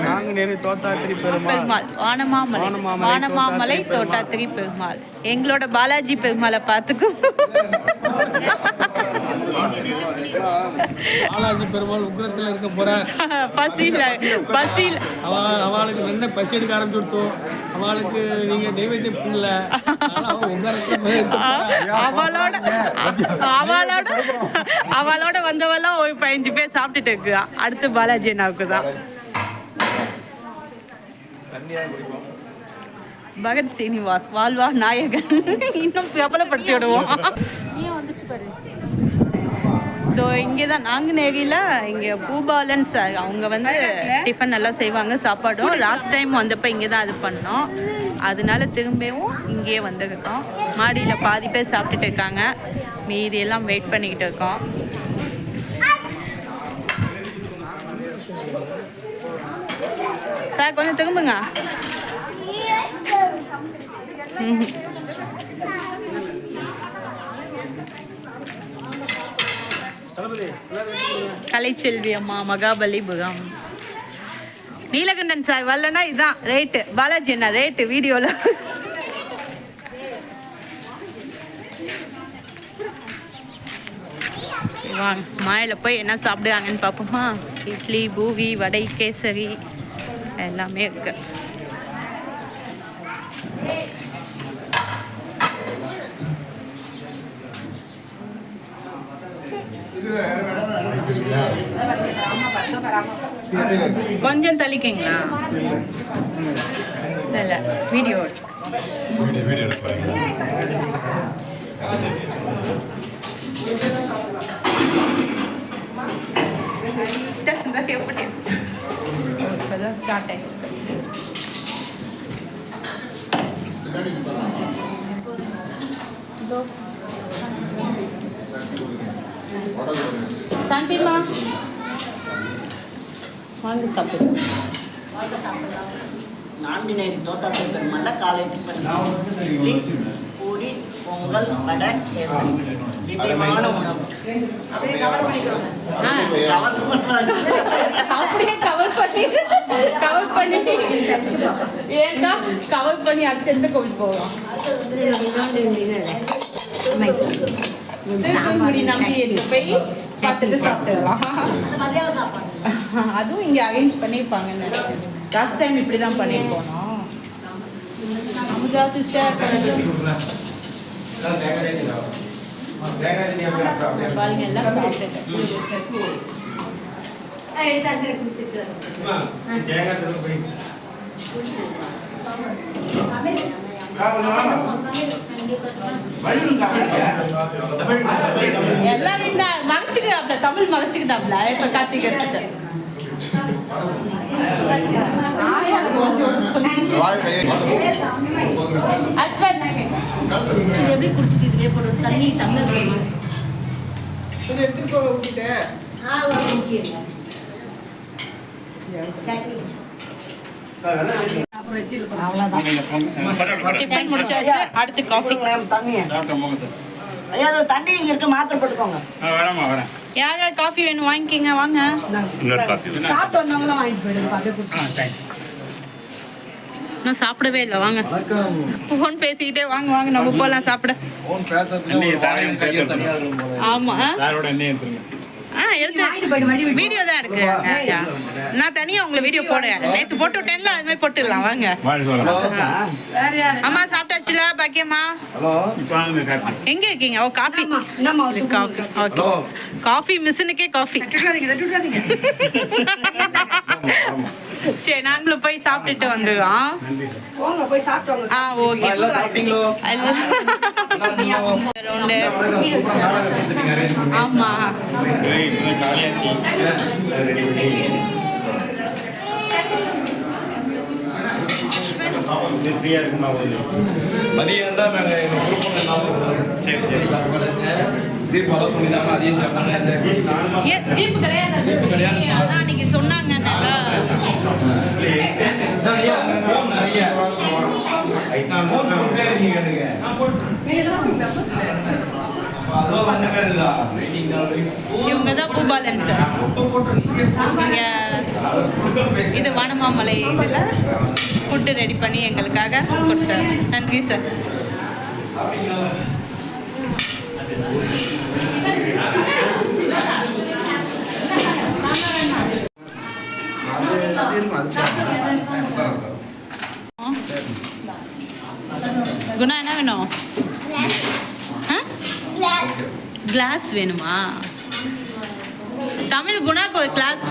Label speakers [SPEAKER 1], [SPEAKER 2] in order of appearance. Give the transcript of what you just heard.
[SPEAKER 1] நாங்குநேரி தோத்தாத்திரி பெருமாள்,
[SPEAKER 2] வானமாமலை தோட்டாத்திரி பெருமாள். எங்களோட பாலாஜி பெருமாளை பார்த்துக்கும்.
[SPEAKER 1] பாலாஜி பெருமாள் உக்ரத்தில் இருக்க போறார்.
[SPEAKER 2] பசியில்
[SPEAKER 1] அவளுக்கு என்ன பசி எடுக்க ஆரம்பிச்சுடுத்தோம். அவளுக்கு நீங்க தெய்வத்தையும் புரியல.
[SPEAKER 2] அவளோட வந்தவெல்லாம் 15 பேர் சாப்பிட்டுட்டு இருக்குதா. அடுத்து பாலாஜி அண்ணாவுக்கு தான். பகத் ஸ்ரீனிவாஸ் வாழ்வா நாயகன். இன்னும் பிரபலப்படுத்தி விடுவோம். ஸோ இங்கே தான் நாங்குநேரியில் இங்கே பூபாலன் சார் அவங்க வந்து டிஃபன் நல்லா செய்வாங்க. சாப்பாடும் லாஸ்ட் டைம் வந்தப்போ இங்கே தான் இது பண்ணோம். அதனால திரும்பவும் இங்கேயே வந்துருக்கோம். மாடியில் பாதி பேர் சாப்பிட்டுட்டு இருக்காங்க, மீதி எல்லாம் வெயிட் பண்ணிக்கிட்டு இருக்கோம். சார் கொஞ்சம் திரும்புங்க. கலைச்செல்வி அம்மா, மகாபலிபுரம். நீலகண்டன் சார் வரலன்னா இதுதான் ரேட்டு. பாலாஜி என்ன ரேட்டு வீடியோவில். வாங்க மாயில் போய் என்ன சாப்பிடுவாங்கன்னு பார்ப்போமா. இட்லி, பூவி, வடை, கேசரி எல்லாமே இருக்கு. கொஞ்சம் தள்ளிக்கிங்களா? இல்லை வீடியோ எப்படி இப்போதான் ஸ்டார்ட் ஆகிடுச்சு. சாந்திமா வாங்க சாப்பிடுவோம்.
[SPEAKER 3] நாங்குநேரி தோத்தாத்திரி பெருமாள் காலை டிஃபன் பூரி, பொங்கல், வடை, கேசரி. திவ்யமான உணவு.
[SPEAKER 2] அப்படியே கவர் பண்ணி ஏன்னா கவர் பண்ணி அடுத்து எந்த கோவில் போகலாம்? நம்பி போய் பார்த்துட்டு சாப்பிட்டுலாம். அதுவும் இங்கே அரேஞ்ச் பண்ணியிருப்பாங்கன்னு. லாஸ்ட் டைம் இப்படி தான் பண்ணிட்டு போனோம். அமுதா சிஸ்டர் பாருங்க எல்லாம் சாப்பிட்டுட்டு எல்லாரும் இந்த மறைச்சுக்கிட்டாப்ல, தமிழ் மறைச்சுக்கிட்டாப்ல. இப்ப கார்த்திக் எடுத்துட்டு எப்படி குடிச்சுக்கிட்டே போடுறது தண்ணி தமிழ் அடுத்து காஃபி.
[SPEAKER 3] ஐயா தண்ணி இங்க இருக்கு, மாத்திரை போட்டுக்கோங்க.
[SPEAKER 2] யாராவது காஃபி வேணும் வாங்கிக்கிங்க. வாங்க
[SPEAKER 4] சாப்பிட்டு வந்தவங்களும் வாங்கிட்டு போயிடுங்க.
[SPEAKER 2] நான் சாப்பிடவே இல்லை. வாங்க ஃபோன் பேசிக்கிட்டே வாங்க வாங்க நம்ம போகலாம் சாப்பிட. ஆமா எடுத்து வீடியோ தான் எடுக்கு. நான் தனியா உங்களை வீடியோ போடுறேன். நேற்று போட்டு விட்டேன்ல, அது மாதிரி போட்டுடலாம். வாங்க அம்மா சாப்பிட்டாச்சுல பாக்கியம்மா? எங்க இருக்கீங்க? Oh coffee coffee. Okay coffee மிஷினுக்கே காஃபி. சரி நாங்களும் போய் சாப்பிட்டுட்டு வந்துடுவோம். ஓகே ஆமா
[SPEAKER 5] மதியம் தான் நாங்கள் எங்கள் குரூப் சரி சரி ஜீப் ஃபாலோ பண்ணி தான் அதையும்
[SPEAKER 2] ஜீப் கிடையாது. அதான் அன்னைக்கு சொன்னாங்க. இவங்க தான் பூபாலன் சார். இங்கே இது வானமாமலை இதில் ஃபுட்டு ரெடி பண்ணி எங்களுக்காக கொடுத்தாங்க. நன்றி சார். குணா என்ன வேணும்? கிளாஸ் வேணுமா? தமிழ் குணாக்கு ஒரு கிளாஸ்.